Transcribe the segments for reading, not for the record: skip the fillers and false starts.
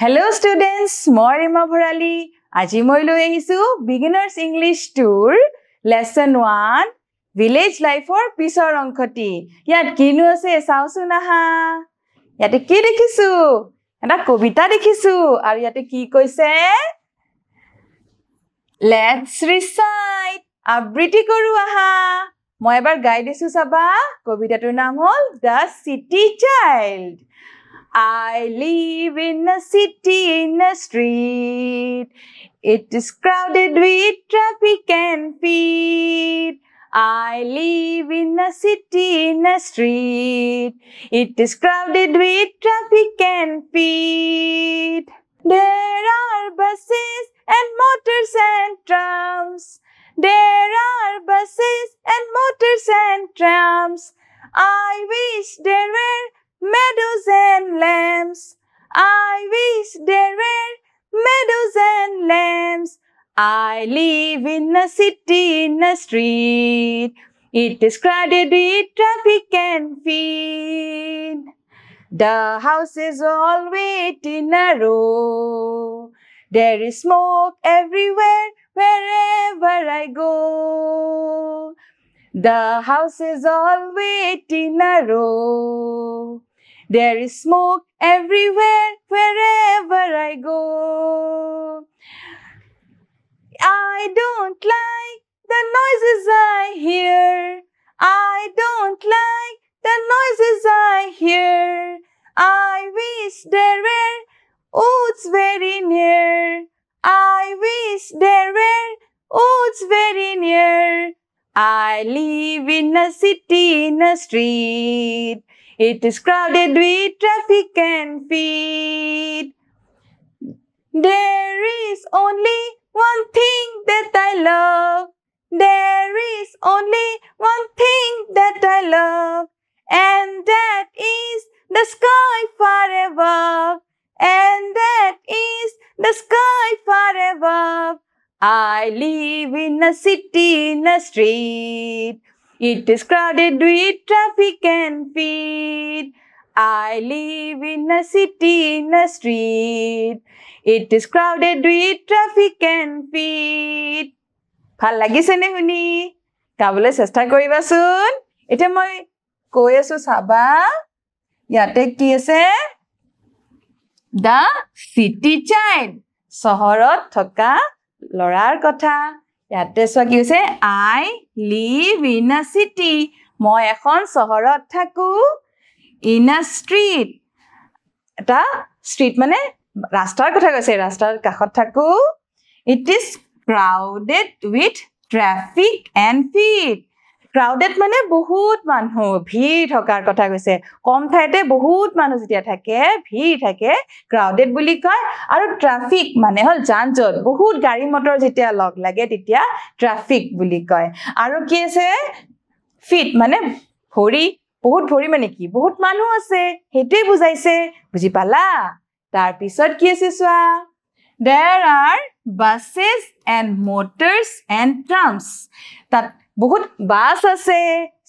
Hello students, মই ৰিমা ভৰালী আজি মই লৈ আহিছো Beginners English Tour Lesson 1 Village Life or পিছৰ অংকটি ইয়াত কিনো আছে চাওচোন আহা ইয়াতে কি দেখিছো এটা কবিতা দেখিছো আৰু ইয়াতে কি কৈছে Let's recite আবৃত্তি কৰো আহা মই এবাৰ গাই দিছো চাবা কবিতাটোৰ নাম হ'ল The City Child I live in a city in a street. It is crowded with traffic and feet. I live in a city in a street. It is crowded with traffic and feet. There are buses and motors and trams. There are buses and motors and trams. I wish there were meadows and lambs. I wish there were meadows and lambs. I live in a city in a street. It is crowded with traffic and feet. The houses all wait in a row. There is smoke everywhere wherever I go. The houses all wait in a row. There is smoke everywhere wherever I go. I don't like the noises I hear. I don't like the noises I hear. I wish there were woods very near. I wish there were woods very near. I live in a city in a street. It is crowded with traffic and feet. There is only one thing that I love. There is only one thing that I love. And that is the sky far above. And that is the sky far above. I live in a city in a street. It is crowded with traffic and feet. I live in a city in a street. It is crowded with traffic and feet. ভাল লাগিছে নে শুনি গাবলৈ চেষ্টা কৰিবাচোন এটা মই কৈ আছো চাবা ইয়াতে কি আছে The City Child চহৰত থকা লৰাৰ কথা ইয়াতে চোৱা কি হৈছে I live in a city মই এখন চহৰত থাকো in a street এটা street মানে ৰাস্তাৰ কথা কৈছে ৰাস্তাৰ কাষত থাকো it is crowded with traffic and feet crowded মানে বহুত মানুহ ভিৰ থকাৰ কথা কৈছে কম ঠাইতে বহুত মানুহ যেতিয়া থাকে ভিৰ থাকে crowded বুলি কয় আৰু traffic মানে হল যান-জঁট বহুত গাড়ী মটৰ যেতিয়া লগ লাগে তেতিয়া traffic বুলি কয় আৰু কি আছে feet মানে ভৰি বহুত ভৰি মানে কি বহুত মানুহ আছে হেতে বুজাইছে বুজি পালা তাৰ পিছত কি আছে চোৱা There are buses and motors and trams তাত বহুত বাস আছে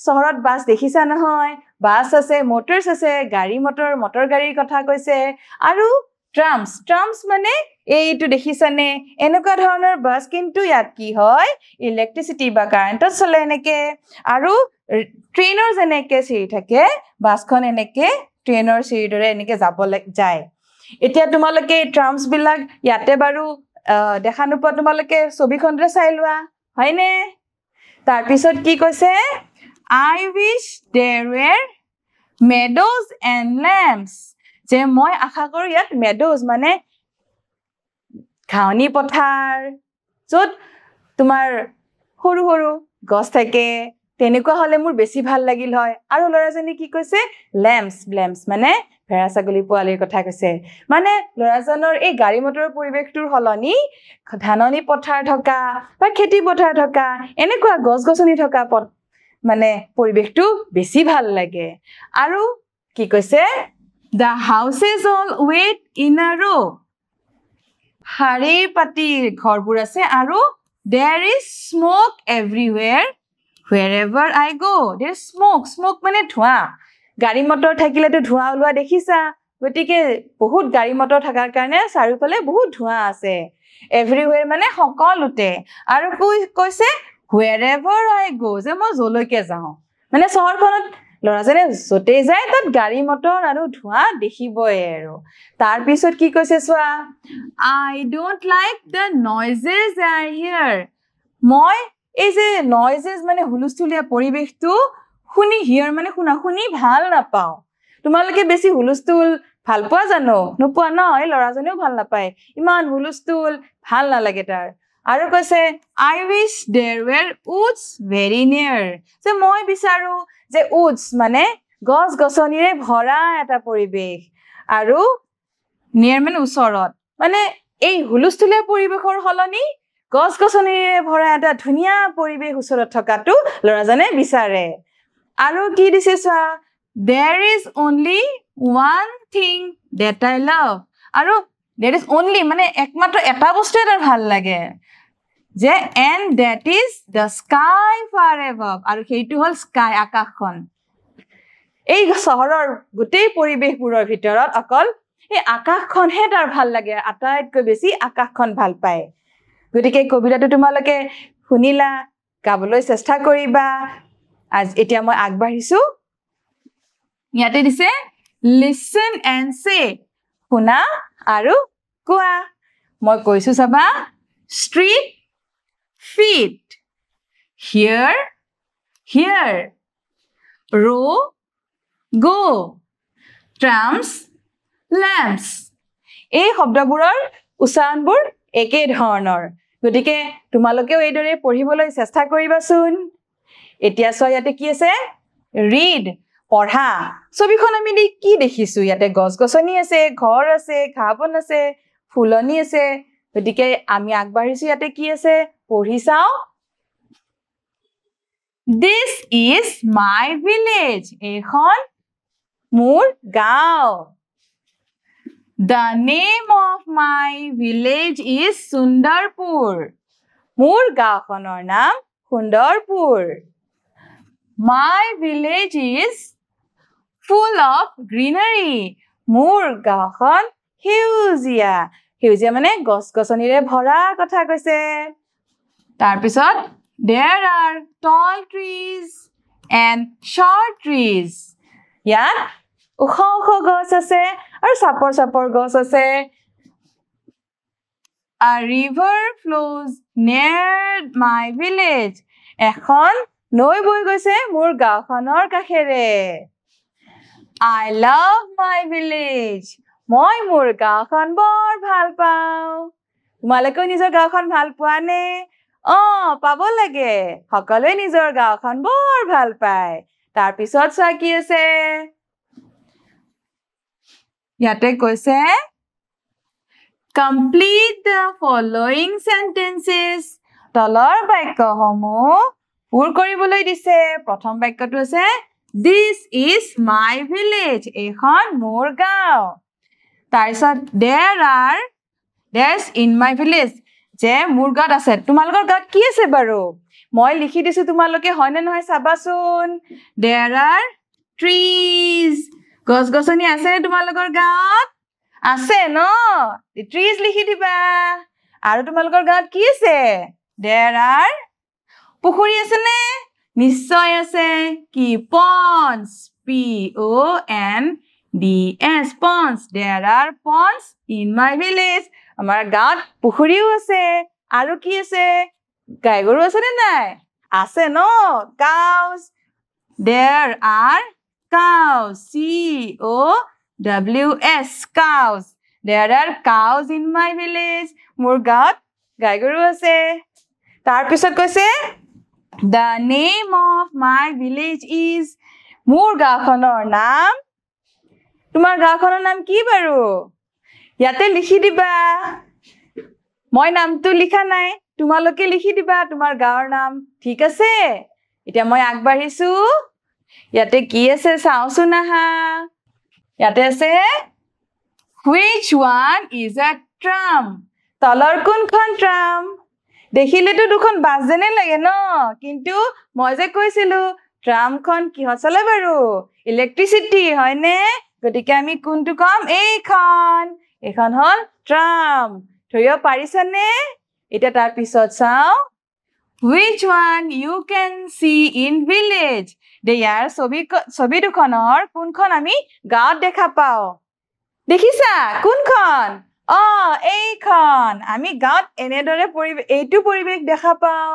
শহৰত বাস দেখিছা নহয় বাস আছে মটৰছ আছে গাড়ী মটৰ গাড়ীৰ কথা কৈছে আৰু ট্ৰামছ মানে এইটো দেখিছানে এনেকুৱা ধৰণৰ বাস কিন্তু ইয়াত কি হয় ইলেক্ট্ৰিসিটি বা কাৰেণ্টত চলে এনেকে আৰু ট্ৰেইনৰ যেনেকে চিৰি থাকে বাসখন এনেকে ট্ৰেইনৰ চিৰিৰ দৰে এনেকে যাব যায় এতিয়া তোমালোকে ট্ৰামছ বিলাক ইয়াতে বাৰু দেখা নোপোৱা তোমালোকে ছবিখনতে চাই লোৱা হয়নে তাৰ পিছত কি কৈছে I wish there were meadows and lambs যে মই আশা কৰো ইয়াত meadows মানে ঘাঁহনি পথাৰ যত তোমাৰ সৰু সৰু গছ থাকে তেনেকুৱা হলে মোৰ বেছি ভাল লাগিল হয় আৰু লৰাজনে কি কৈছে lambs মানে ভেড়া ছাগলী পোৱালিৰ কথা কৈছে মানে লৰাজনৰ এই গাড়ী মটৰৰ পৰিবেশটোৰ হলনি ধাননি পথাৰ থকা বা খেতি পথাৰ থকা এনেকুৱা গছ-গছনি থকা মানে পৰিবেশটো বেছি ভাল লাগে আৰু কি কৈছে The houses all wait in a row শাৰীৰ পাতি ঘৰবোৰ আছে আৰু There is smoke everywhere wherever I go There is smoke মানে ধোঁৱা গাড়ী মটৰ থাকিলেতো ধোঁৱা ওলোৱা দেখিছা গতিকে বহুত গাড়ী মটৰ থাকাৰ কাৰণে চাৰিওফালে বহুত ধোঁৱা আছে এভৰিৱেৰ মানে সকলোতে আৰু কৈছে wherever I go যে মই যলৈকে যাওঁ মানে চহৰখনত লৰাজনে যতে যায় তাত গাড়ী মটৰ আৰু ধোঁৱা দেখিবই আৰু তাৰ পিছত কি কৈছে চোৱা I don't like the noises are here মই এই যে noises মানে হুলস্থুলীয়া পৰিবেশটো শুনি হিয়াৰ মানে শুনি ভাল নাপাও তোমালোকে বেছি হুলস্থুল ভাল পোৱা জানো নোপোৱা ন এই লৰাজনেও ভাল নাপায় ইমান হুলস্থুল ভাল নালাগে তাৰ আৰু কৈছে I wish there were woods very near যে মই বিচাৰো যে woods মানে গছ গছনিৰে ভৰা এটা পৰিবেশ আৰু near মানে ওচৰত মানে এই হুলস্থুলীয়া পৰিবেশৰ হলনি গছ গছনিৰে ভৰা এটা ধুনীয়া পৰিবেশ ওচৰত থকাটো লৰাজনে বিচাৰে আৰু কি দিছে চোৱা there is only one thing that I love আৰু there is only মানে একমাত্ৰ এটা বস্তু এটা ভাল লাগে যে and that is the sky far above আৰু সেইটো হল sky আকাশখন এই চহৰৰ গোটেই পৰিবেশবোৰৰ ভিতৰত অকল এই আকাশখনহে তাৰ ভাল লাগে আটাইতকৈ বেছি আকাশখন ভাল পায় গতিকে কবিতাটো তোমালোকে শুনিলা গাবলৈ চেষ্টা কৰিবা আজ এতিয়া মই আগবাঢ়িছো ইয়াতে দিছে listen and say শুনা আৰু কোৱা মই কৈছো চাবা street feet here row go trams lamps এই শব্দবোৰৰ উচ্চাৰণবোৰ একে ধৰণৰ গতিকে তোমালোকেও এইদৰে পঢ়িবলৈ চেষ্টা কৰিবাচোন এতিয়া চোৱা ইয়াতে কি আছে read পঢ়া ছবিখন আমি কি দেখিছো ইয়াতে গছ গছনি আছে ঘৰ আছে ঘাবন আছে ফুলনি আছে গতিকে আমি আগবাঢ়িছো ইয়াতে কি আছে পঢ়ি চাও This is my village এখন মোৰ গাঁও The name of my village is Sundarpur মোৰ গাঁওখনৰ নাম Sundarpur My village is full of greenery মোৰ গাঁওখন সেউজীয়া মানে গছ গছনিৰে ভৰা কথা কৈছে তাৰ পিছত there are tall trees and short trees ইয়াত ওখ গছ আছে আৰু চাপৰ গছ আছে A river flows near my village এখন নৈ বৈ গৈছে মোৰ গাঁওখনৰ কাষেৰে I love my village মই মোৰ গাঁওখন বৰ ভাল পাওঁ তোমালোকে নিজৰ গাঁওখন ভাল পোৱা নে পাব লাগে সকলোৱে নিজৰ গাঁওখন বৰ ভাল পায় তাৰ পিছত চোৱা কি আছে ইয়াতে কৈছে complete the following sentences তলৰ বাক্যসমূহ পূৰ কৰিবলৈ দিছে প্ৰথম বাক্যটো আছে This is my village এখন মোৰ গাঁও তাৰপিছত there's in my village যে মোৰ গাঁৱত আছে তোমালোকৰ গাঁৱত কি আছে বাৰু মই লিখি দিছো তোমালোকে হয়নে নহয় চাবাচোন there are trees গছ গছনি আছে তোমালোকৰ গাঁৱত আছে ন trees লিখি দিবা আৰু তোমালোকৰ গাঁৱত কি আছে there are পুখুৰী আছে নে নিশ্চয় আছে কি ponds ponds ponds there are ponds in my village আমাৰ গাঁৱত পুখুৰীও আছে আৰু কি আছে গাই গৰু আছে নে নাই আছে ন cows there are cows cows cows there are cows in my village মোৰ গাঁৱত গাই গৰু আছে তাৰ পিছত কৈছে The name of my village is মোৰ গাঁওখনৰ নাম তোমাৰ গাঁওখনৰ নাম কি বাৰু ইয়াতে লিখি দিবা মই নামটো লিখা নাই তোমালোকে লিখি দিবা তোমাৰ গাঁৱৰ নাম ঠিক আছে এতিয়া মই আগবাঢ়িছো ইয়াতে কি আছে চাওচোন আহা ইয়াতে আছে Which one is a tram তলৰ কোনখন ট্ৰাম দেখিলেতো দুখন বাছ যেনে লাগে ন কিন্তু মই যে কৈছিলো ট্ৰামখন কিহত চলে বাৰু ইলেক্ট্ৰিচিটি হয়নে গতিকে আমি কোনটো কম এইখন হল ট্ৰাম ধৰিব পাৰিছানে এটা তাৰ পিছত চাও which one you can see in village there ছবি দুখনৰ কোনখন আমি গাঁৱত দেখা পাও দেখিছা কোনখন এইখন আমি গাঁৱত এনেদৰে এইটো পৰিবেশ দেখা পাও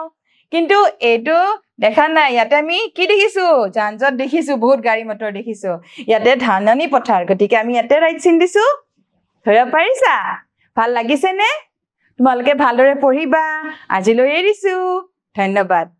কিন্তু এইটো দেখা নাই ইয়াতে আমি কি দেখিছো যানজট দেখিছো বহুত গাড়ী মটৰ দেখিছো ইয়াতে ধাননি পথাৰ গতিকে আমি ইয়াতে ৰাইট চিন দিছো ধৰিব পাৰিছা ভাল লাগিছে নে তোমালোকে ভালদৰে পঢ়িবা আজিলৈ এৰিছো ধন্যবাদ